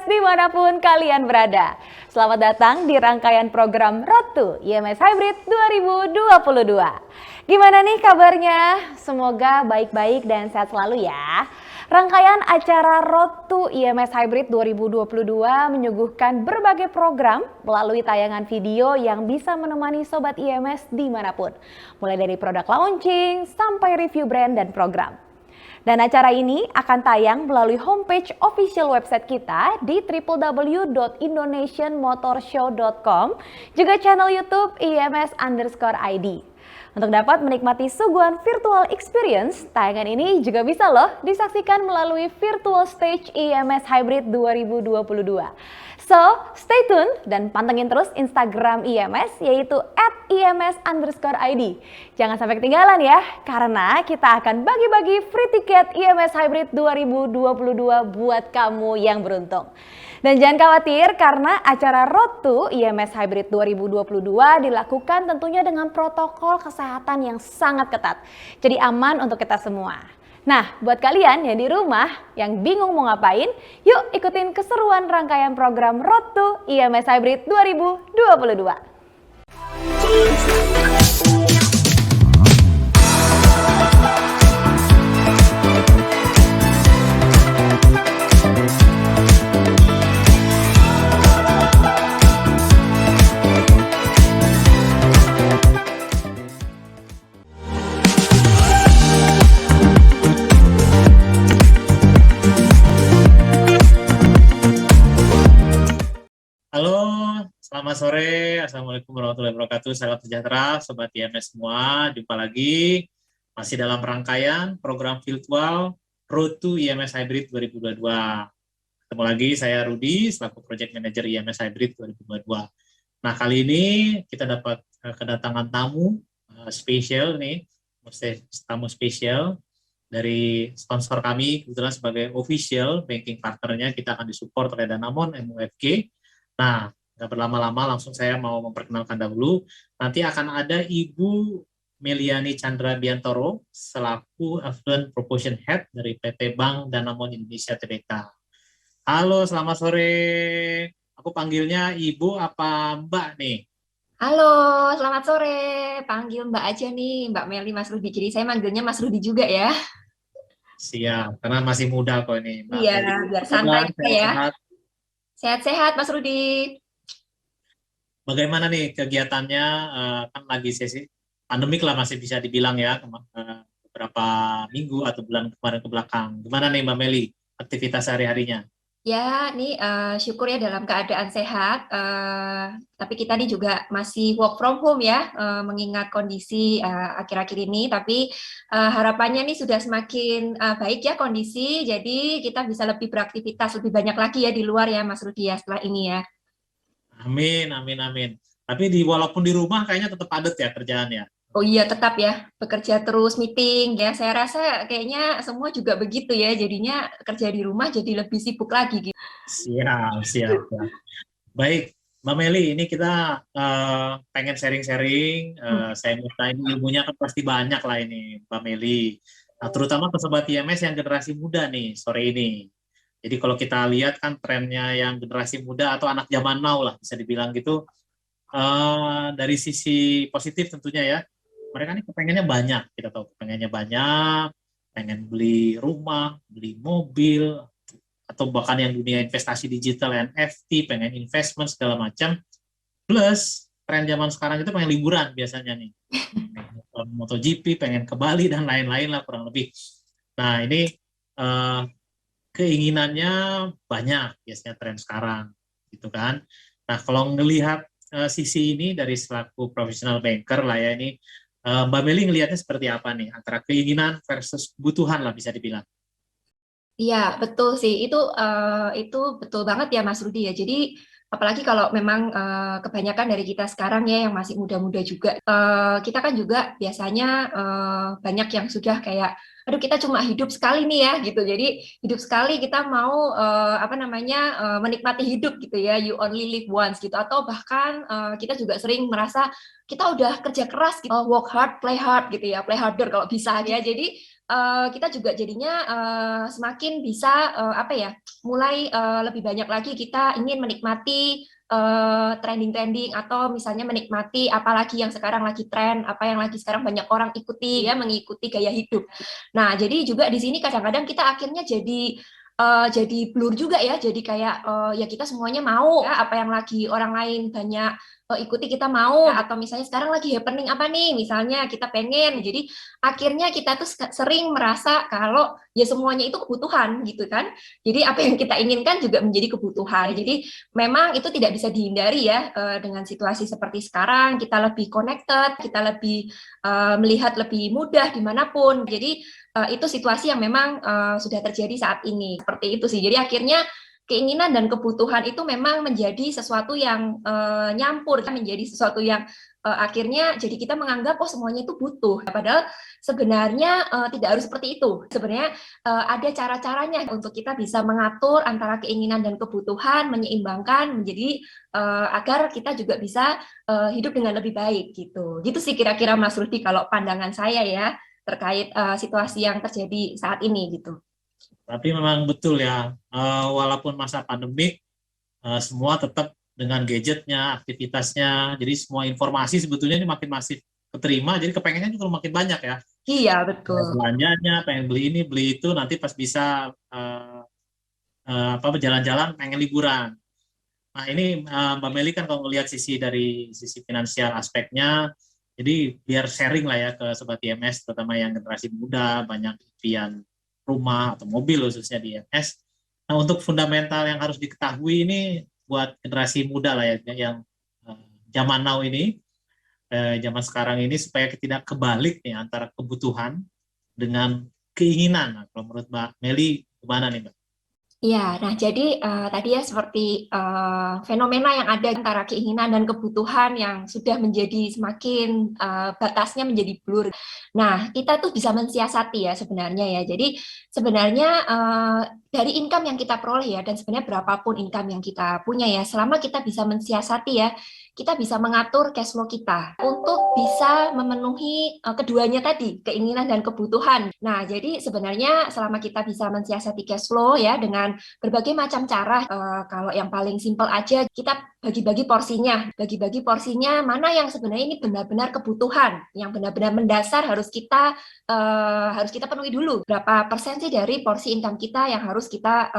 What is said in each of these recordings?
dimanapun kalian berada. Selamat datang di rangkaian program Road to IMS Hybrid 2022. Gimana nih kabarnya? Semoga baik-baik dan sehat selalu ya. Rangkaian acara Road to IMS Hybrid 2022 menyuguhkan berbagai program melalui tayangan video yang bisa menemani Sobat IMS dimanapun. Mulai dari produk launching sampai review brand dan program. Dan acara ini akan tayang melalui homepage official website kita di www.indonesianmotorshow.com, juga channel YouTube IMS_ID. Untuk dapat menikmati suguhan virtual experience, tayangan ini juga bisa loh disaksikan melalui virtual stage IMS Hybrid 2022. So, stay tune dan pantengin terus Instagram IMS yaitu @IMS_ID. Jangan sampai ketinggalan ya, karena kita akan bagi-bagi free tiket IMS Hybrid 2022 buat kamu yang beruntung. Dan jangan khawatir karena acara Road to IMS Hybrid 2022 dilakukan tentunya dengan protokol kesehatan yang sangat ketat. Jadi aman untuk kita semua. Nah, buat kalian yang di rumah, yang bingung mau ngapain, yuk ikutin keseruan rangkaian program Road to IMS Hybrid 2022. Halo, selamat sore. Assalamualaikum warahmatullahi wabarakatuh. Salam sejahtera, Sobat IMS semua. Jumpa lagi, masih dalam rangkaian program virtual Road to IMS Hybrid 2022. Ketemu lagi, saya Rudi, selaku Project Manager IMS Hybrid 2022. Nah, kali ini kita dapat kedatangan tamu spesial nih, tamu spesial dari sponsor kami, kebetulan sebagai official banking partnernya, kita akan disupport oleh Danamon MUFG. Nah, nggak berlama-lama, langsung saya mau memperkenalkan dahulu. Nanti akan ada Ibu Meliani Chandra Biantoro selaku Affluent Proportion Head dari PT Bank Danamon Indonesia Tbk. Halo, selamat sore. Aku panggilnya Ibu apa Mbak nih? Halo, selamat sore. Panggil Mbak aja nih, Mbak Meli, Mas Rudi. Jadi saya manggilnya Mas Rudi juga ya. Siap, karena masih muda kok ini. Mbak Iya, Meli. biar santai Sehat, ya. sehat. Sehat-sehat, Mas Rudi. Bagaimana nih kegiatannya? Kan lagi sesi pandemik lah, masih bisa dibilang ya, beberapa minggu atau bulan kemarin ke belakang. Gimana nih Mbak Meli, aktivitas sehari-harinya? Ya, nih syukur ya dalam keadaan sehat. Tapi kita nih juga masih work from home ya, mengingat kondisi akhir-akhir ini. Tapi harapannya nih sudah semakin baik ya kondisi. Jadi kita bisa lebih beraktivitas lebih banyak lagi ya di luar ya, Mas Rudi ya setelah ini ya. Amin, amin, amin. Tapi walaupun di rumah kayaknya tetap padat ya kerjaannya. Oh iya, tetap ya, bekerja terus, meeting ya. Saya rasa kayaknya semua juga begitu ya. Jadinya kerja di rumah jadi lebih sibuk lagi gitu. Siap, siap, siap. Baik, Mbak Meli, ini kita pengen sharing-sharing. Saya minta ini ilmunya kan pasti banyak lah ini, Mbak Meli. Nah, terutama ke Sobat IMS yang generasi muda nih sore ini. Jadi kalau kita lihat kan trennya yang generasi muda atau anak zaman now lah bisa dibilang gitu, dari sisi positif tentunya ya, mereka nih kepengennya banyak, kita tahu kepengennya banyak, pengen beli rumah, beli mobil, atau bahkan yang dunia investasi digital, NFT, pengen investment segala macam. Plus tren zaman sekarang itu pengen liburan biasanya nih, MotoGP, pengen ke Bali dan lain-lain lah kurang lebih. Nah ini keinginannya banyak biasanya tren sekarang, gitu kan. Nah kalau ngelihat sisi ini dari selaku profesional banker lah ya ini, Mbak Meli ngelihatnya seperti apa nih antara keinginan versus kebutuhan lah bisa dibilang? Iya, betul sih. Itu betul banget ya Mas Rudi ya. Jadi apalagi kalau memang kebanyakan dari kita sekarang ya yang masih muda-muda juga, kita kan juga biasanya banyak yang sudah kayak, aduh kita cuma hidup sekali nih ya gitu. Jadi hidup sekali kita mau menikmati hidup gitu ya. You only live once gitu. Atau bahkan kita juga sering merasa kita udah kerja keras gitu, work hard, play hard gitu ya, play harder kalau bisa ya. Jadi kita juga jadinya semakin bisa mulai lebih banyak lagi kita ingin menikmati trending-trending atau misalnya menikmati apalagi yang sekarang lagi tren, apa yang lagi sekarang banyak orang ikuti ya, mengikuti gaya hidup. Nah, jadi juga di sini kadang-kadang kita akhirnya jadi blur juga ya, jadi kayak ya kita semuanya mau ya, apa yang lagi orang lain banyak ikuti kita mau, atau misalnya sekarang lagi happening apa nih, misalnya kita pengen, jadi akhirnya kita tuh sering merasa kalau ya semuanya itu kebutuhan gitu kan, jadi apa yang kita inginkan juga menjadi kebutuhan. Jadi memang itu tidak bisa dihindari ya, dengan situasi seperti sekarang kita lebih connected, kita lebih melihat lebih mudah dimanapun, jadi itu situasi yang memang sudah terjadi saat ini, seperti itu sih. Jadi akhirnya keinginan dan kebutuhan itu memang menjadi sesuatu yang nyampur, menjadi sesuatu yang akhirnya jadi kita menganggap oh semuanya itu butuh, padahal sebenarnya tidak harus seperti itu. Sebenarnya ada cara-caranya untuk kita bisa mengatur antara keinginan dan kebutuhan, menyeimbangkan menjadi agar kita juga bisa hidup dengan lebih baik gitu. Gitu sih kira-kira Mas Rudi kalau pandangan saya ya terkait situasi yang terjadi saat ini gitu. Tapi memang betul ya, walaupun masa pandemik, semua tetap dengan gadgetnya, aktivitasnya, jadi semua informasi sebetulnya ini makin masif keterima, jadi kepengennya juga makin banyak ya. Iya, betul. Belanjanya, pengen beli ini, beli itu, nanti pas bisa berjalan-jalan, pengen liburan. Nah ini Mbak Meli kan kalau melihat dari sisi finansial aspeknya, jadi biar sharing lah ya ke Sobat IMS, terutama yang generasi muda, banyak impian rumah atau mobil khususnya di IMS. Nah untuk fundamental yang harus diketahui ini buat generasi muda lah ya, yang zaman now ini, zaman sekarang ini, supaya tidak kebalik nih antara kebutuhan dengan keinginan. Nah, kalau menurut Mbak Meli gimana nih Mbak? Iya, nah jadi tadi ya seperti fenomena yang ada antara keinginan dan kebutuhan yang sudah menjadi semakin batasnya menjadi blur. Nah, kita tuh bisa mensiasati ya sebenarnya ya. Jadi sebenarnya dari income yang kita peroleh ya, dan sebenarnya berapapun income yang kita punya ya, selama kita bisa mensiasati ya, kita bisa mengatur cash flow kita untuk bisa memenuhi keduanya tadi, keinginan dan kebutuhan. Nah, jadi sebenarnya selama kita bisa mensiasati cash flow ya dengan berbagai macam cara, kalau yang paling simpel aja kita bagi-bagi porsinya mana yang sebenarnya ini benar-benar kebutuhan, yang benar-benar mendasar harus kita penuhi dulu. Berapa persen sih dari porsi income kita yang harus kita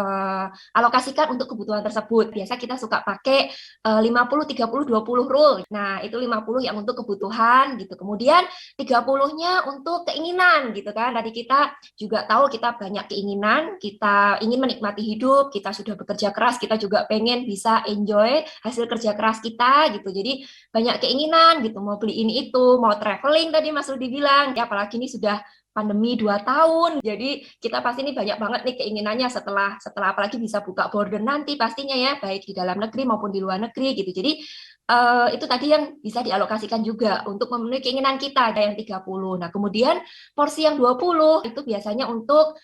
alokasikan untuk kebutuhan tersebut. Biasa kita suka pakai 50-30-20 rule. Nah, itu 50 yang untuk kebutuhan gitu. Kemudian 30-nya untuk keinginan gitu kan. Tadi kita juga tahu kita banyak keinginan, kita ingin menikmati hidup, kita sudah bekerja keras, kita juga pengen bisa enjoy hasil kerja keras kita gitu. Jadi banyak keinginan gitu, mau beli ini itu, mau traveling tadi Mas Rudi bilang. Ya apalagi ini sudah pandemi 2 tahun, jadi kita pasti ini banyak banget nih keinginannya setelah apalagi bisa buka border nanti pastinya ya, baik di dalam negeri maupun di luar negeri gitu. Jadi itu tadi yang bisa dialokasikan juga untuk memenuhi keinginan kita, ada yang 30. Nah, kemudian porsi yang 20 itu biasanya untuk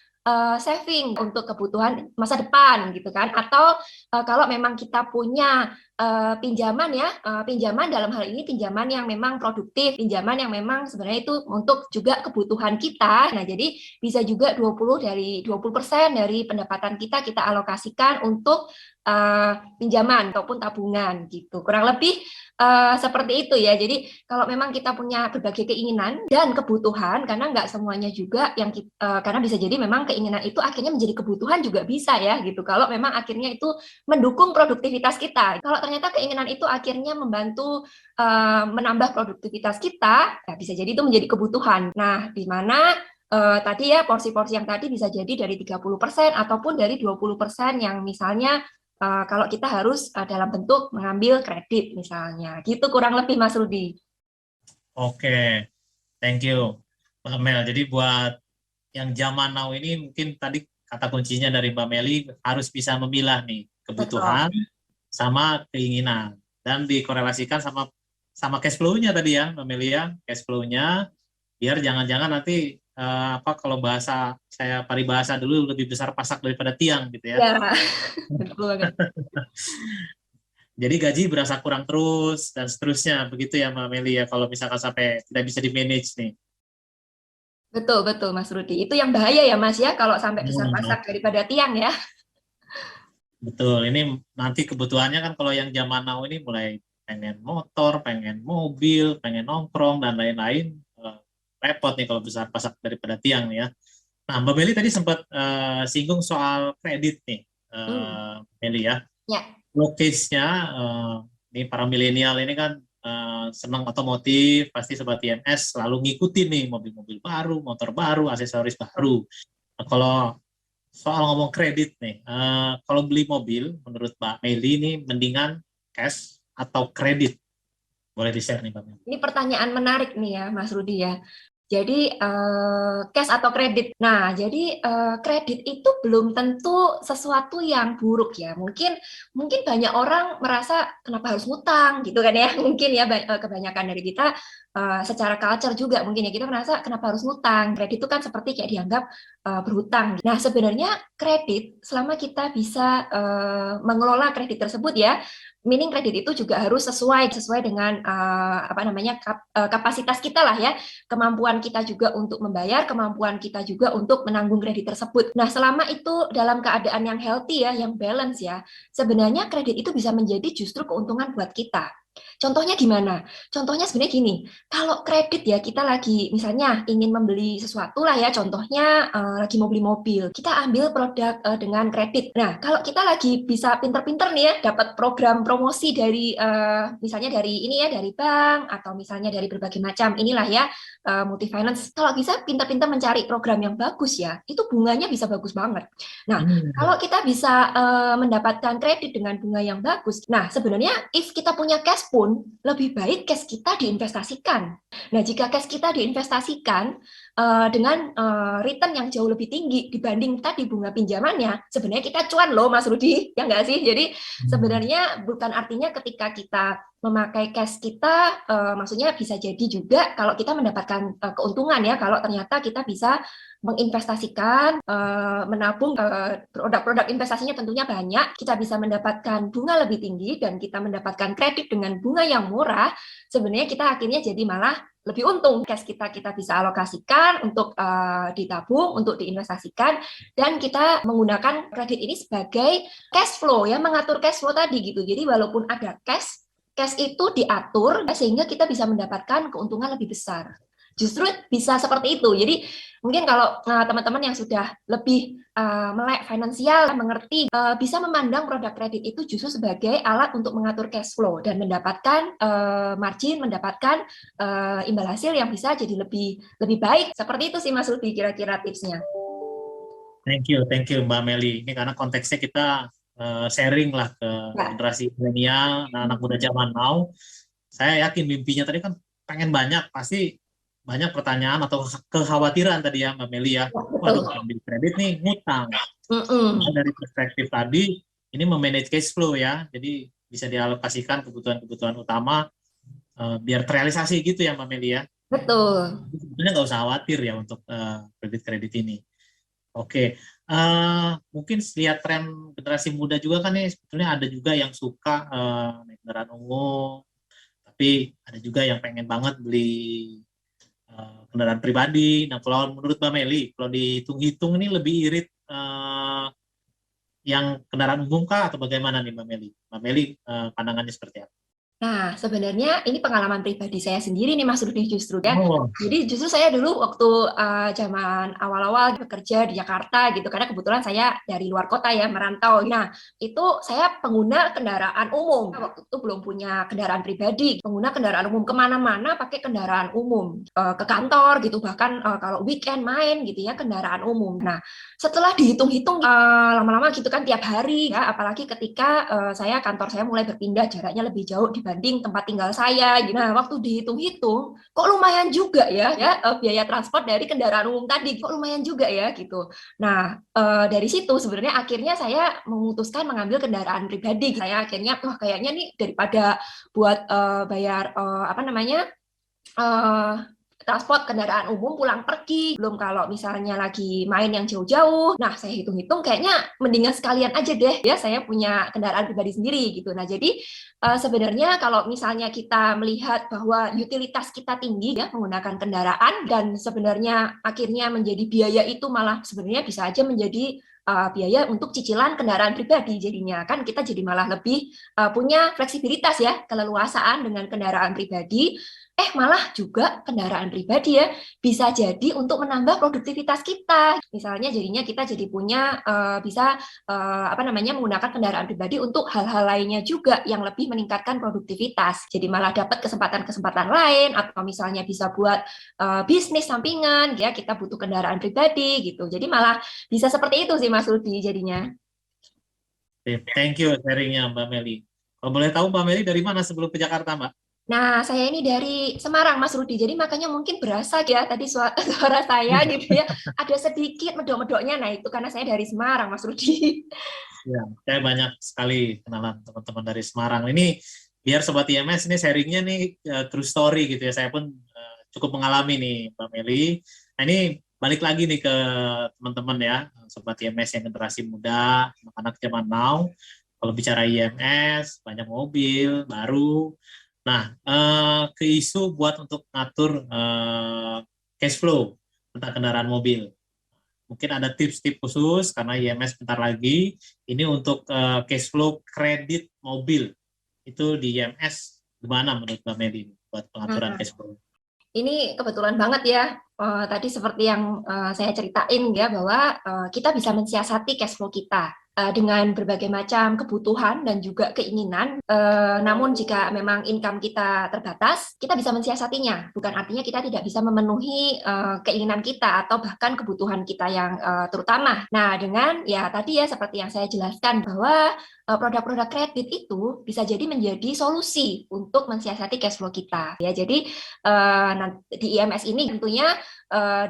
saving untuk kebutuhan masa depan gitu kan, atau kalau memang kita punya pinjaman ya, pinjaman dalam hal ini pinjaman yang memang produktif, pinjaman yang memang sebenarnya itu untuk juga kebutuhan kita. Nah, jadi bisa juga 20% dari pendapatan kita alokasikan untuk pinjaman ataupun tabungan gitu. Kurang lebih seperti itu ya. Jadi kalau memang kita punya berbagai keinginan dan kebutuhan, karena nggak semuanya juga yang karena bisa jadi memang keinginan itu akhirnya menjadi kebutuhan juga bisa ya gitu. Kalau memang akhirnya itu mendukung produktivitas kita. Kalau ternyata keinginan itu akhirnya membantu menambah produktivitas kita, ya bisa jadi itu menjadi kebutuhan. Nah, di mana tadi ya porsi-porsi yang tadi bisa jadi dari 30% ataupun dari 20% yang misalnya kalau kita harus dalam bentuk mengambil kredit misalnya. Gitu kurang lebih Mas Rudi. Oke, thank you Mbak Mel. Jadi buat yang zaman now ini mungkin tadi kata kuncinya dari Mbak Meli harus bisa memilah nih kebutuhan sama keinginan dan dikorelasikan sama cash flow-nya tadi ya Mbak Meli ya, cash flow-nya biar jangan-jangan nanti kalau bahasa saya paribahasa dulu lebih besar pasak daripada tiang gitu ya. Ya, betul banget. Jadi gaji berasa kurang terus dan seterusnya begitu ya Mbak Meli ya, kalau misalkan sampai tidak bisa di-manage nih. Betul, betul Mas Rudi. Itu yang bahaya ya Mas ya, kalau sampai besar Hmm, pasak daripada tiang ya. betul. Ini nanti kebutuhannya kan kalau yang zaman now ini mulai pengen motor, pengen mobil, pengen nongkrong dan lain-lain. Repot nih kalau besar pasak daripada tiang nih ya. Nah, Mbak Meli tadi sempat singgung soal kredit nih, Hmm, Meli ya. ya, Case-nya, ini para milenial ini kan senang otomotif, pasti Sobat IMS selalu ngikutin nih mobil-mobil baru, motor baru, aksesoris baru. Nah, kalau soal ngomong kredit nih, kalau beli mobil, menurut Mbak Meli ini mendingan cash atau kredit? Boleh di-share nih, Mbak Meli. ini pertanyaan menarik nih ya Mas Rudi ya. Jadi cash atau kredit. Nah, jadi kredit itu belum tentu sesuatu yang buruk ya. Mungkin mungkin banyak orang merasa kenapa harus ngutang gitu kan ya. Mungkin ya kebanyakan dari kita secara culture juga mungkin ya kita merasa kenapa harus ngutang. Kredit itu kan seperti kayak dianggap berhutang. Nah, sebenarnya kredit selama kita bisa mengelola kredit tersebut ya, meaning kredit itu juga harus sesuai dengan apa namanya kapasitas kita lah ya, kemampuan kita juga untuk membayar, kemampuan kita juga untuk menanggung kredit tersebut. Nah, selama itu dalam keadaan yang healthy ya, yang balance ya, sebenarnya kredit itu bisa menjadi justru keuntungan buat kita. Contohnya gimana? Contohnya sebenarnya gini, kalau kredit ya kita lagi misalnya ingin membeli sesuatu lah ya, contohnya lagi mau beli mobil, kita ambil produk dengan kredit. Nah, kalau kita lagi bisa pinter-pinter nih ya, dapat program promosi dari misalnya dari ini ya, dari bank atau misalnya dari berbagai macam inilah ya, multi finance. Kalau bisa pinter-pinter mencari program yang bagus ya, itu bunganya bisa bagus banget. Nah, kalau kita bisa mendapatkan kredit dengan bunga yang bagus, nah sebenarnya if kita punya cash pun lebih baik cash kita diinvestasikan. Nah, jika cash kita diinvestasikan dengan return yang jauh lebih tinggi dibanding tadi bunga pinjamannya, sebenarnya kita cuan loh Mas Rudi, ya nggak sih? Jadi sebenarnya bukan artinya ketika kita memakai cash kita, maksudnya bisa jadi juga kalau kita mendapatkan keuntungan ya, kalau ternyata kita bisa menginvestasikan, menabung, produk-produk investasinya tentunya banyak, kita bisa mendapatkan bunga lebih tinggi dan kita mendapatkan kredit dengan bunga yang murah, sebenarnya kita akhirnya jadi malah lebih untung. Cash kita bisa alokasikan untuk ditabung, untuk diinvestasikan, dan kita menggunakan kredit ini sebagai cash flow ya, mengatur cash flow tadi gitu. Jadi walaupun ada cash itu diatur sehingga kita bisa mendapatkan keuntungan lebih besar. Justru bisa seperti itu. Jadi mungkin kalau teman-teman yang sudah lebih melek finansial, mengerti, bisa memandang produk kredit itu justru sebagai alat untuk mengatur cash flow dan mendapatkan margin, mendapatkan imbal hasil yang bisa jadi lebih baik. Seperti itu sih Mas Rudi kira-kira tipsnya. Thank you Mbak Meli. Ini karena konteksnya kita sharing lah ke Ya, generasi milenial, anak muda zaman now. Saya yakin mimpinya tadi kan pengen banyak, pasti banyak pertanyaan atau kekhawatiran tadi ya Mbak Meli ya. Waduh, betul. ambil kredit nih, ngutang. Nah, Mm-mm. dari perspektif tadi, ini memanage cash flow ya. Jadi bisa dialokasikan kebutuhan-kebutuhan utama biar terrealisasi gitu ya Mbak Meli ya. Betul. Sebetulnya nggak usah khawatir ya untuk kredit-kredit ini. Oke, mungkin lihat tren generasi muda juga kan nih, sebetulnya ada juga yang suka naik kendaraan umum, tapi ada juga yang pengen banget beli kendaraan pribadi. Nah, kalau menurut Mbak Meli, kalau dihitung-hitung ini lebih irit yang kendaraan umum kah atau bagaimana nih Mbak Meli? Mbak Meli pandangannya seperti apa? Nah, sebenarnya ini pengalaman pribadi saya sendiri nih Mas Rudi justru ya. Oh, Jadi justru saya dulu waktu zaman awal-awal bekerja di Jakarta gitu, karena kebetulan saya dari luar kota ya, merantau. Nah, itu saya pengguna kendaraan umum. Waktu itu belum punya kendaraan pribadi, pengguna kendaraan umum kemana-mana pakai kendaraan umum. Ke kantor gitu, bahkan kalau weekend main gitu ya, kendaraan umum. Nah, setelah dihitung-hitung lama-lama gitu kan tiap hari ya, apalagi ketika kantor saya mulai berpindah jaraknya lebih jauh dibanding tempat tinggal saya. Nah, waktu dihitung-hitung kok lumayan juga ya biaya transport dari kendaraan umum tadi kok lumayan juga ya gitu. Nah, dari situ sebenarnya akhirnya saya memutuskan mengambil kendaraan pribadi. Saya akhirnya wah kayaknya nih daripada buat bayar apa namanya transport kendaraan umum pulang pergi, belum kalau misalnya lagi main yang jauh-jauh. Nah, saya hitung-hitung kayaknya mendingan sekalian aja deh ya saya punya kendaraan pribadi sendiri gitu. Nah, jadi sebenarnya kalau misalnya kita melihat bahwa utilitas kita tinggi ya menggunakan kendaraan dan sebenarnya akhirnya menjadi biaya itu malah sebenarnya bisa aja menjadi biaya untuk cicilan kendaraan pribadi jadinya kan kita jadi malah lebih punya fleksibilitas ya keleluasaan dengan kendaraan pribadi malah juga kendaraan pribadi ya bisa jadi untuk menambah produktivitas kita misalnya jadinya kita jadi punya bisa apa namanya menggunakan kendaraan pribadi untuk hal-hal lainnya juga yang lebih meningkatkan produktivitas jadi malah dapat kesempatan-kesempatan lain atau misalnya bisa buat bisnis sampingan ya kita butuh kendaraan pribadi gitu jadi malah bisa seperti itu sih Mas Rudi jadinya. Thank you sharingnya Mbak Meli. Kalau boleh tahu Mbak Meli dari mana sebelum ke Jakarta, Mbak? Nah, saya ini dari Semarang, Mas Rudi. Jadi makanya mungkin berasa ya tadi suara saya gitu ya. Ada sedikit medok-medoknya. Nah, itu karena saya dari Semarang, Mas Rudi. Ya, saya banyak sekali kenalan teman-teman dari Semarang. Ini biar Sobat IMS ini sharingnya nih true story gitu ya. Saya pun cukup mengalami nih Mbak Meli. Nah ini balik lagi nih ke teman-teman ya, Sobat IMS yang generasi muda, anak-anak zaman now. Kalau bicara IMS, banyak mobil baru. Nah, ke isu buat untuk ngatur cash flow tentang kendaraan mobil. Mungkin ada tips-tips khusus karena IMS bentar lagi ini untuk cash flow kredit mobil. Itu di IMS gimana menurut Mbak Meli buat pengaturan cash flow? Ini kebetulan banget ya. Tadi seperti yang saya ceritain ya bahwa kita bisa mensiasati cash flow kita dengan berbagai macam kebutuhan dan juga keinginan. Namun jika memang income kita terbatas, kita bisa mensiasatinya. Bukan artinya kita tidak bisa memenuhi keinginan kita atau bahkan kebutuhan kita yang terutama. Nah, dengan ya tadi ya seperti yang saya jelaskan bahwa produk-produk kredit itu bisa jadi menjadi solusi untuk mensiasati cash flow kita. Ya, jadi di IMS ini tentunya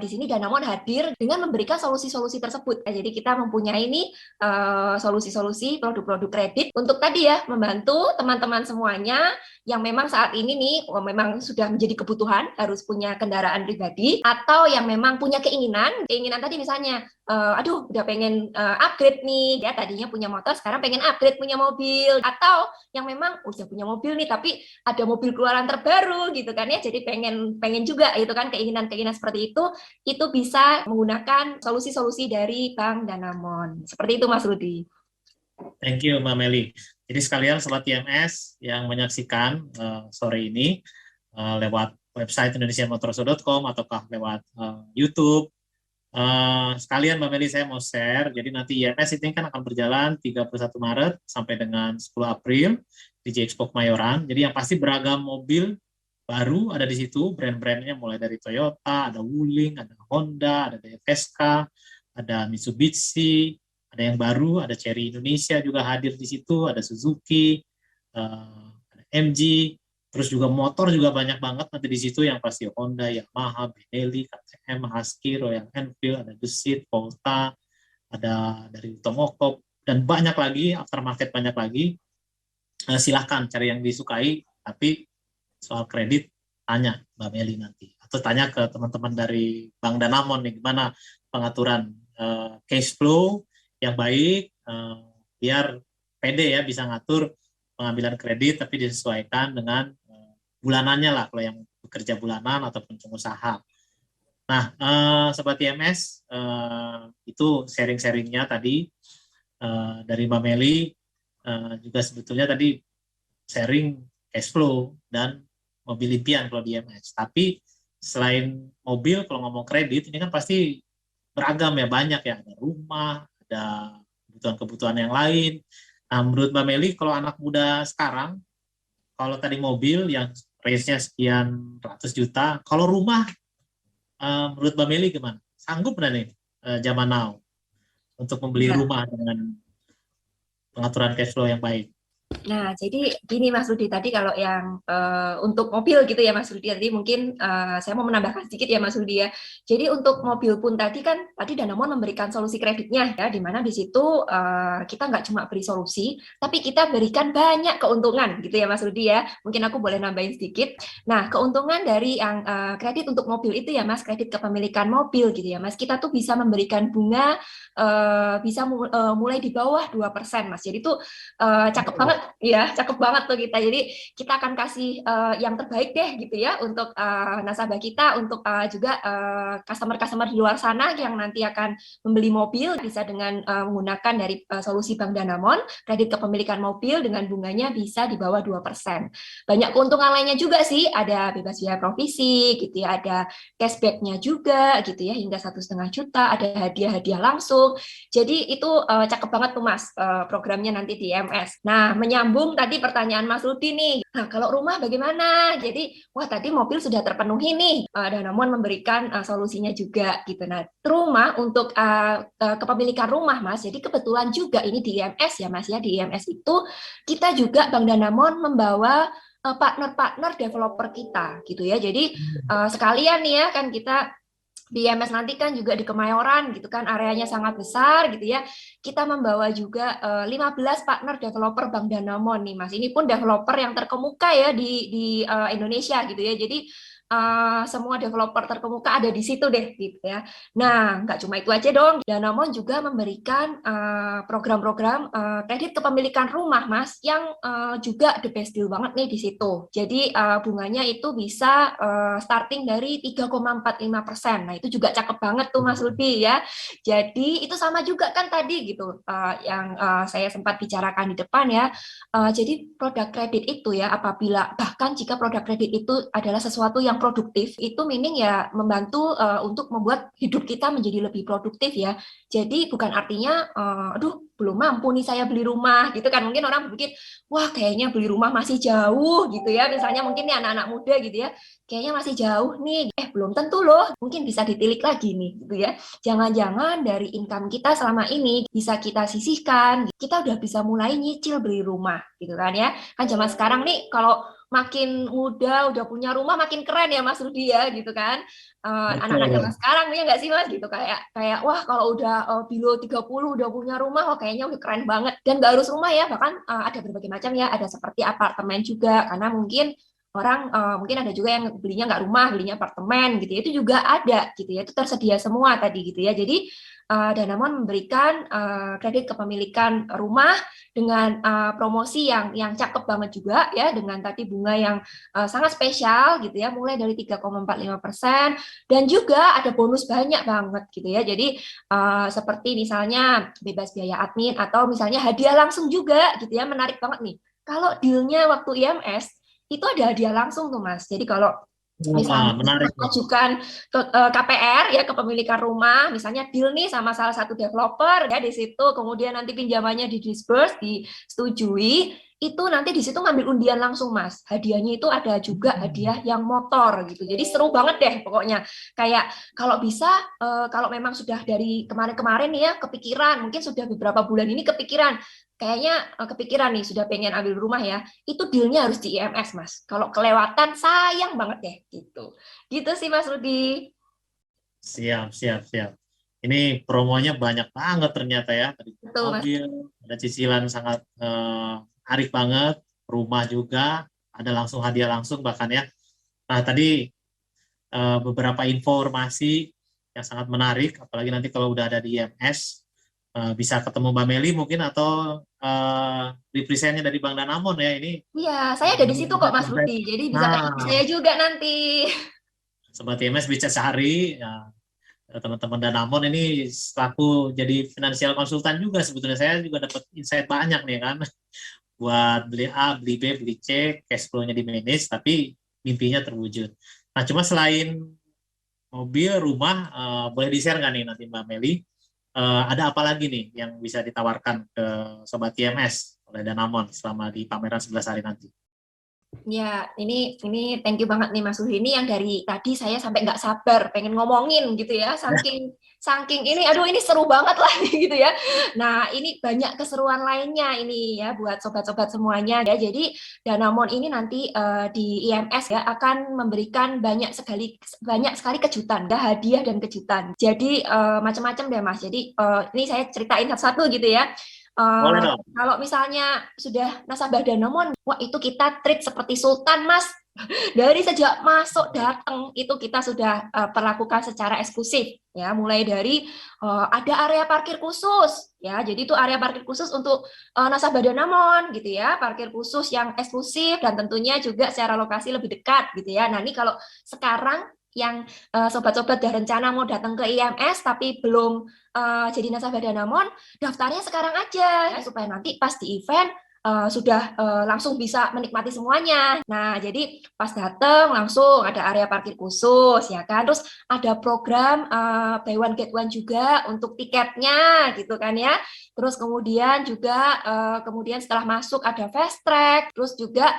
di sini Danamon hadir dengan memberikan solusi-solusi tersebut. Jadi kita mempunyai ini solusi-solusi produk-produk kredit untuk tadi ya membantu teman-teman semuanya yang memang saat ini nih memang sudah menjadi kebutuhan harus punya kendaraan pribadi atau yang memang punya keinginan tadi misalnya aduh udah pengen upgrade nih ya tadinya punya motor sekarang pengen upgrade punya mobil atau yang memang udah punya mobil nih tapi ada mobil keluaran terbaru gitu kan ya jadi pengen juga itu kan keinginan seperti itu bisa menggunakan solusi-solusi dari Bank Danamon seperti itu Mas Rudi. Thank you Mbak Meli. Jadi sekalian Sobat IMS yang menyaksikan sore ini lewat website indonesiamotorshow.com ataukah lewat YouTube. Sekalian Mbak Meli saya mau share, jadi nanti IMS ini kan akan berjalan 31 Maret sampai dengan 10 April di J-Expo Kemayoran. Jadi yang pasti beragam mobil baru ada di situ, brand-brandnya mulai dari Toyota, ada Wuling, ada Honda, ada DFSK, ada Mitsubishi, ada yang baru, ada Chery Indonesia juga hadir di situ, ada Suzuki, ada MG, terus juga motor juga banyak banget nanti di situ yang pasti Honda, Yamaha, Benelli, KTM, Husky, Royal Enfield, ada Dusit, Volta, ada dari Tomoko, dan banyak lagi, aftermarket banyak lagi. Silahkan cari yang disukai, tapi soal kredit tanya Mbak Meli nanti, atau tanya ke teman-teman dari Bank Danamon nih, gimana pengaturan cash flow yang baik, biar pede ya bisa ngatur pengambilan kredit, tapi disesuaikan dengan bulanannya lah, kalau yang bekerja bulanan ataupun pengusaha. Nah, Sobat IMS, itu sharing-sharingnya tadi dari Mbak Meli, juga sebetulnya tadi sharing cash flow dan mobil impian kalau di IMS. Tapi selain mobil, kalau ngomong kredit, ini kan pasti beragam ya, banyak ya, ada rumah, ada kebutuhan-kebutuhan yang lain. Nah, menurut Mbak Meli, kalau anak muda sekarang, kalau tadi mobil yang range-nya sekian ratus juta, kalau rumah, menurut Mbak Meli gimana? Sanggup nggak nih zaman now untuk membeli rumah dengan pengaturan cash flow yang baik? Nah, jadi gini Mas Rudi, tadi kalau yang untuk mobil gitu ya Mas Rudi, tadi mungkin saya mau menambahkan sedikit ya Mas Rudi ya. Jadi untuk mobil pun tadi kan, tadi Danamon memberikan solusi kreditnya ya, di mana di situ kita nggak cuma beri solusi, tapi kita berikan banyak keuntungan gitu ya Mas Rudi ya. Mungkin aku boleh nambahin sedikit. Nah, keuntungan dari yang kredit untuk mobil itu ya Mas, kredit kepemilikan mobil gitu ya Mas, kita tuh bisa memberikan bunga bisa mulai di bawah 2% Mas. Jadi tuh cakep banget ya, cakep banget tuh kita. Jadi kita akan kasih yang terbaik deh gitu ya untuk nasabah kita, untuk juga customer-customer di luar sana yang nanti akan membeli mobil bisa dengan menggunakan dari solusi Bank Danamon, kredit kepemilikan mobil dengan bunganya bisa di bawah 2%. Banyak keuntungan lainnya juga sih, ada bebas biaya provisi gitu ya, ada cashback-nya juga gitu ya, hingga 1,5 juta, ada hadiah-hadiah langsung. Jadi itu cakep banget tuh Mas programnya nanti di IMS. Nah, menyambung tadi pertanyaan Mas Rudi nih. Nah, kalau rumah bagaimana? Jadi, wah tadi mobil sudah terpenuhi nih. Danamon memberikan solusinya juga gitu. Nah, rumah untuk kepemilikan rumah Mas. Jadi kebetulan juga ini di IMS ya Mas ya. Di IMS itu kita juga Bank Danamon membawa partner-partner developer kita gitu ya. Jadi sekalian nih ya kan kita di IMS nanti kan juga di Kemayoran gitu kan, areanya sangat besar gitu ya. Kita membawa juga 15 partner developer Bank Danamon nih Mas. Ini pun developer yang terkemuka ya di Indonesia gitu ya. Jadi semua developer terkemuka ada di situ deh gitu ya. Nah, nggak cuma itu aja dong. Danamon juga memberikan program-program kredit kepemilikan rumah Mas yang juga the best deal banget nih di situ. Jadi bunganya itu bisa starting dari 3,45%. Nah, itu juga cakep banget tuh Mas Rudi ya. Jadi itu sama juga kan tadi gitu yang saya sempat bicarakan di depan ya. Jadi produk kredit itu ya, apabila bahkan jika produk kredit itu adalah sesuatu yang produktif, itu meaning ya membantu untuk membuat hidup kita menjadi lebih produktif ya. Jadi bukan artinya aduh belum mampu nih saya beli rumah gitu kan. Mungkin orang berpikir wah kayaknya beli rumah masih jauh gitu ya. Misalnya mungkin nih anak-anak muda gitu ya, kayaknya masih jauh nih. Belum tentu loh, mungkin bisa ditilik lagi nih gitu ya. Jangan-jangan dari income kita selama ini bisa kita sisihkan, kita udah bisa mulai nyicil beli rumah gitu kan ya. Kan zaman sekarang nih kalau makin muda udah punya rumah makin keren ya Mas Rudi ya gitu kan. Anak-anak zaman sekarang ya nggak sih Mas gitu, kayak wah kalau udah below 30 udah punya rumah, wah kayaknya udah keren banget. Dan nggak harus rumah ya, bahkan ada berbagai macam ya, ada seperti apartemen juga, karena mungkin orang mungkin ada juga yang belinya nggak rumah, belinya apartemen gitu ya, itu juga ada gitu ya, itu tersedia semua tadi gitu ya. Jadi Danamon memberikan kredit kepemilikan rumah dengan promosi yang cakep banget juga ya, dengan tadi bunga yang sangat spesial gitu ya, mulai dari 3,45% dan juga ada bonus banyak banget gitu ya. Jadi seperti misalnya bebas biaya admin atau misalnya hadiah langsung juga gitu ya, menarik banget nih. Kalau dealnya waktu IMS itu ada hadiah langsung tuh Mas. Jadi kalau misalnya mengajukan ke KPR ya, kepemilikan rumah, misalnya deal nih sama salah satu developer ya di situ, kemudian nanti pinjamannya di disburse, disetujui, itu nanti di situ ngambil undian langsung Mas. Hadiahnya itu ada juga hadiah yang motor gitu. Jadi seru banget deh pokoknya. Kayak kalau bisa kalau memang sudah dari kemarin-kemarin nih ya kepikiran, mungkin sudah beberapa bulan ini kepikiran, kayaknya kepikiran nih sudah pengen ambil rumah ya, itu dealnya harus di IMS Mas. Kalau kelewatan sayang banget deh gitu. Gitu sih Mas Rudi. Siap. Ini promonya banyak banget ternyata ya. Betul Mas. Mobil, ada cicilan sangat arif banget, rumah juga, ada langsung hadiah langsung bahkan ya. Nah tadi beberapa informasi yang sangat menarik, apalagi nanti kalau udah ada di IMS, bisa ketemu Mbak Meli mungkin atau representnya dari Bank Danamon ya ini. Iya, saya ada di situ kok Mas Rudi, jadi bisa ketemu saya juga nanti. Sobat IMS bisa cari ya, teman-teman Danamon ini selaku jadi finansial konsultan juga, sebetulnya saya juga dapat insight banyak nih kan, buat beli A, beli B, beli C, cash flow-nya di manage, tapi mimpinya terwujud. Nah cuma selain mobil, rumah, boleh di-share nggak nih nanti Mbak Meli, ada apa lagi nih yang bisa ditawarkan ke Sobat IMS oleh Danamon selama di pameran 11 hari nanti? Ya, ini thank you banget nih Mas Rudi. Ini yang dari tadi saya sampai nggak sabar pengen ngomongin gitu ya, saking saking ini, aduh ini seru banget lah gitu ya. Nah, ini banyak keseruan lainnya ini ya buat sobat-sobat semuanya ya. Jadi Danamon ini nanti di IMS ya akan memberikan banyak sekali kejutan, ya, hadiah dan kejutan. Jadi macam-macam deh Mas. Jadi ini saya ceritain satu-satu gitu ya. Boleh dong. Kalau misalnya sudah nasabah Danamon, wah itu kita treat seperti sultan Mas. Dari sejak masuk datang itu kita sudah perlakukan secara eksklusif ya, mulai dari ada area parkir khusus ya. Jadi itu area parkir khusus untuk nasabah Danamon gitu ya, parkir khusus yang eksklusif dan tentunya juga secara lokasi lebih dekat gitu ya. Nah, ini kalau sekarang yang sobat-sobat udah rencana mau datang ke IMS tapi belum jadi nasabah Danamon, daftarnya sekarang aja ya, supaya nanti pas di event sudah langsung bisa menikmati semuanya. Nah, jadi pas datang langsung ada area parkir khusus ya kan. Terus ada program buy one get one juga untuk tiketnya gitu kan ya. Terus kemudian juga kemudian setelah masuk ada fast track. Terus juga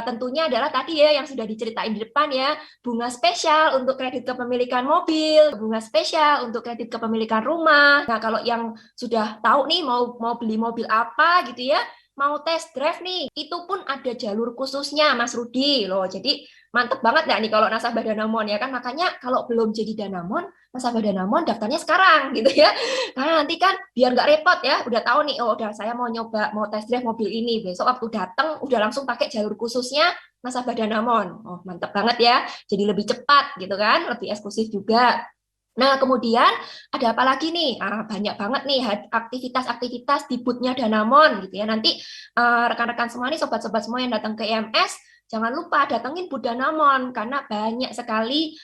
tentunya adalah tadi ya yang sudah diceritain di depan ya, bunga spesial untuk kredit kepemilikan mobil, bunga spesial untuk kredit kepemilikan rumah. Nah, kalau yang sudah tahu nih mau beli mobil apa gitu ya, mau test drive nih, itu pun ada jalur khususnya Mas Rudi loh. Jadi mantep banget nggak nih kalau nasabah Danamon ya kan. Makanya kalau belum jadi Danamon, nasabah Danamon daftarnya sekarang gitu ya. Karena nanti kan biar nggak repot ya, udah tahu nih, oh udah saya mau nyoba, mau test drive mobil ini. Besok waktu datang udah langsung pakai jalur khususnya nasabah Danamon. Oh mantep banget ya, jadi lebih cepat gitu kan, lebih eksklusif juga. Nah, kemudian ada apa lagi nih? Banyak banget nih aktivitas-aktivitas di booth-nya Danamon gitu ya. Nanti rekan-rekan semua nih, sobat-sobat semua yang datang ke IMS, jangan lupa datengin booth Danamon karena banyak sekali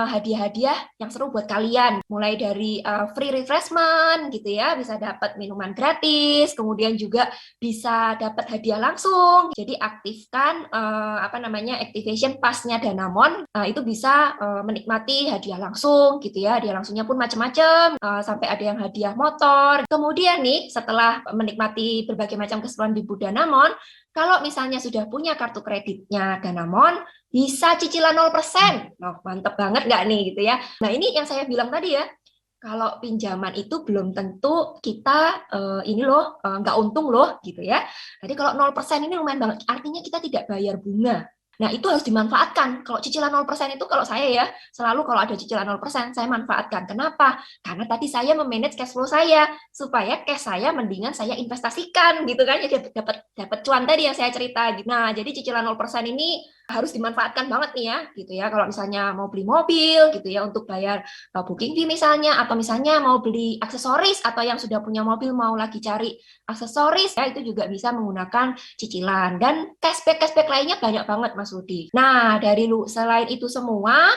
hadiah-hadiah yang seru buat kalian. Mulai dari free refreshment gitu ya, bisa dapat minuman gratis, kemudian juga bisa dapat hadiah langsung. Jadi aktifkan activation pass-nya Danamon, itu bisa menikmati hadiah langsung gitu ya. Hadiah langsungnya pun macam-macam, sampai ada yang hadiah motor. Kemudian nih, setelah menikmati berbagai macam keseruan di booth Danamon, kalau misalnya sudah punya kartu kreditnya Danamon, bisa cicilan 0%. Nah, mantep banget nggak nih gitu ya. Nah, ini yang saya bilang tadi ya, kalau pinjaman itu belum tentu kita nggak untung loh gitu ya. Jadi kalau 0% ini lumayan banget, artinya kita tidak bayar bunga. Nah, itu harus dimanfaatkan. Kalau cicilan 0% itu kalau saya ya, selalu kalau ada cicilan 0% saya manfaatkan. Kenapa? Karena tadi saya memanage cash flow saya supaya cash saya mendingan saya investasikan gitu kan. Ya dapat cuan tadi yang saya cerita gitu. Nah, jadi cicilan 0% ini harus dimanfaatkan banget nih ya gitu ya. Kalau misalnya mau beli mobil gitu ya untuk bayar booking fee misalnya, atau misalnya mau beli aksesoris, atau yang sudah punya mobil mau lagi cari aksesoris ya, itu juga bisa menggunakan cicilan. Dan cashback lainnya banyak banget Mas Rudi. Nah, selain itu semua,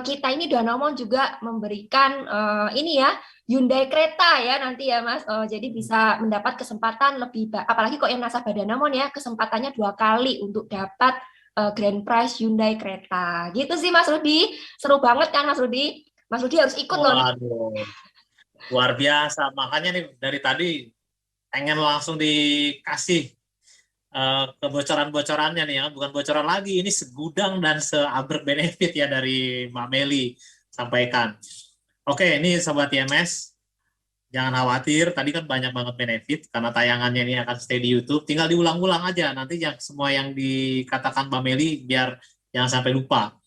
kita ini Danamon juga memberikan ini ya, Hyundai kereta ya nanti ya Mas. Jadi bisa mendapat kesempatan apalagi kok yang nasabah Danamon ya, kesempatannya 2 kali untuk dapat grand prize Hyundai kereta. Gitu sih Mas Rudi. Seru banget kan Mas Rudi? Mas Rudi harus ikut loh. Waduh, luar biasa. Makanya nih dari tadi pengen langsung dikasih kebocoran-bocorannya nih ya. Bukan bocoran lagi, ini segudang dan seabrek benefit ya dari Mbak Meli sampaikan. Oke, ini Sobat IMS, jangan khawatir, tadi kan banyak banget benefit, karena tayangannya ini akan stay di YouTube, tinggal diulang-ulang aja, nanti semua yang dikatakan Mbak Meli, biar jangan sampai lupa.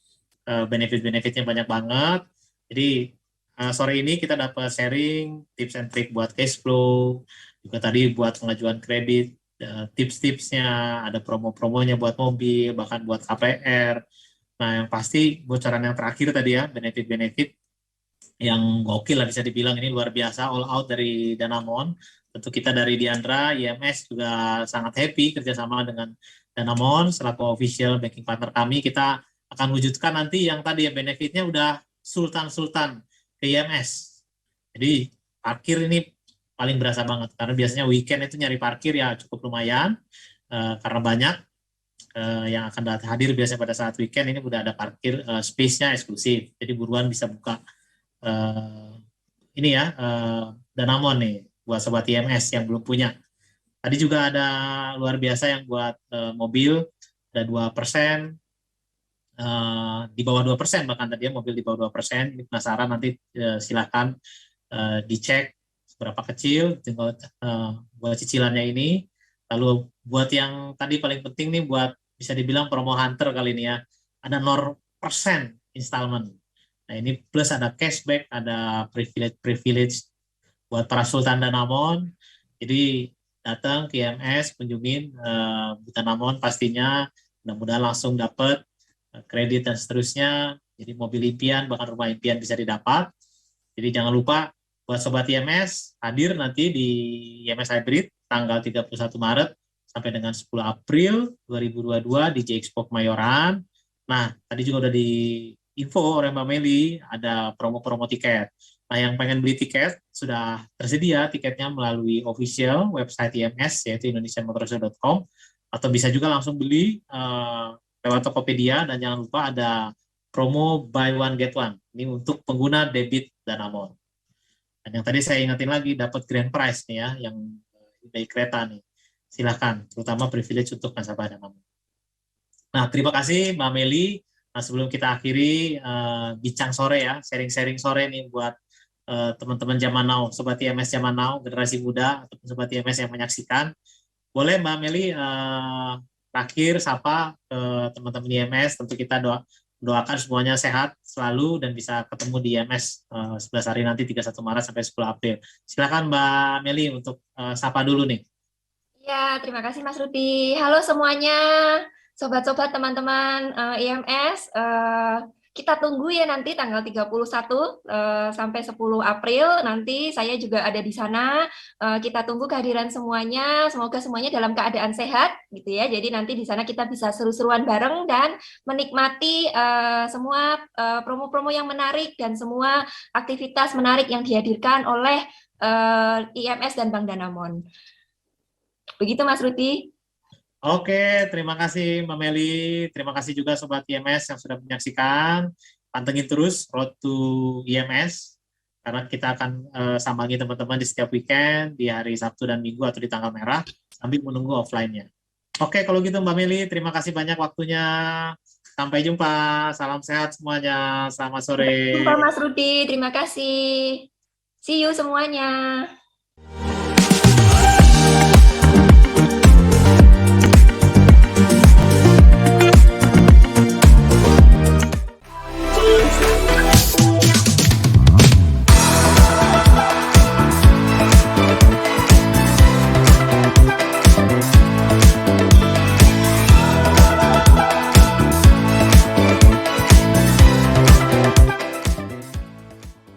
Benefit-benefitnya banyak banget, jadi sore ini kita dapat sharing tips and trick buat cash flow, juga tadi buat pengajuan kredit, tips-tipsnya, ada promo-promonya buat mobil, bahkan buat KPR. Nah, yang pasti bocoran yang terakhir tadi ya, benefit-benefit yang gokil lah bisa dibilang, ini luar biasa, all out dari Danamon. Tentu kita dari Diandra, IMS juga sangat happy kerjasama dengan Danamon selaku official banking partner kami. Kita akan wujudkan nanti yang tadi ya benefitnya udah sultan-sultan ke IMS. Jadi parkir ini paling berasa banget, karena biasanya weekend itu nyari parkir ya cukup lumayan, karena banyak yang akan hadir biasanya pada saat weekend. Ini udah ada parkir space-nya eksklusif, jadi buruan bisa buka ini ya, Danamon nih buat Sobat IMS yang belum punya. Tadi juga ada luar biasa yang buat mobil, ada 2%, di bawah 2%, bahkan tadi mobil di bawah 2%. Ini penasaran, nanti silakan dicek seberapa kecil tinggal buat cicilannya ini. Lalu buat yang tadi paling penting nih, buat bisa dibilang promo hunter kali ini ya, ada 0% installment. Nah ini plus ada cashback, ada privilege buat para Sultan dan Amon. Jadi datang ke IMS, kunjungin Butan Amon pastinya, mudah-mudahan langsung dapat kredit dan seterusnya. Jadi mobil impian, bahkan rumah impian bisa didapat. Jadi jangan lupa buat Sobat IMS hadir nanti di IMS Hybrid tanggal 31 Maret sampai dengan 10 April 2022 di J-Expo Kemayoran. Nah, tadi juga udah di info oleh Mbak Meli, ada promo-promo tiket. Nah, yang pengen beli tiket, sudah tersedia tiketnya melalui official website IMS, yaitu indonesianmotorshow.com, atau bisa juga langsung beli lewat Tokopedia, dan jangan lupa ada promo buy one get one. Ini untuk pengguna debit dan Amon. Dan yang tadi saya ingetin lagi, dapat grand prize nih ya, yang dari kereta nih. Silahkan, terutama privilege untuk nasabah dan Amon. Nah, terima kasih Mbak Meli. Nah, sebelum kita akhiri bincang sore ya, sharing-sharing sore nih buat teman-teman zaman now, Sobat IMS zaman now, generasi muda, ataupun Sobat IMS yang menyaksikan. Boleh Mbak Meli terakhir sapa ke teman-teman IMS, tentu kita doakan semuanya sehat selalu dan bisa ketemu di IMS 11 hari nanti 31 Maret sampai 10 April. Silakan Mbak Meli untuk sapa dulu nih. Ya, terima kasih Mas Rudi. Halo semuanya, sobat-sobat teman-teman IMS. Kita tunggu ya nanti tanggal 31 sampai 10 April. Nanti saya juga ada di sana. Kita tunggu kehadiran semuanya. Semoga semuanya dalam keadaan sehat gitu ya. Jadi nanti di sana kita bisa seru-seruan bareng dan menikmati semua promo-promo yang menarik dan semua aktivitas menarik yang dihadirkan oleh IMS dan Bank Danamon. Begitu Mas Rudi. Oke, terima kasih Mbak Meli. Terima kasih juga Sobat IMS yang sudah menyaksikan. Pantengin terus Road to IMS, karena kita akan sambangi teman-teman di setiap weekend, di hari Sabtu dan Minggu atau di tanggal merah, sambil menunggu offline-nya. Oke, kalau gitu Mbak Meli, terima kasih banyak waktunya. Sampai jumpa. Salam sehat semuanya. Selamat sore. Sampai jumpa Mas Rudi. Terima kasih. See you semuanya.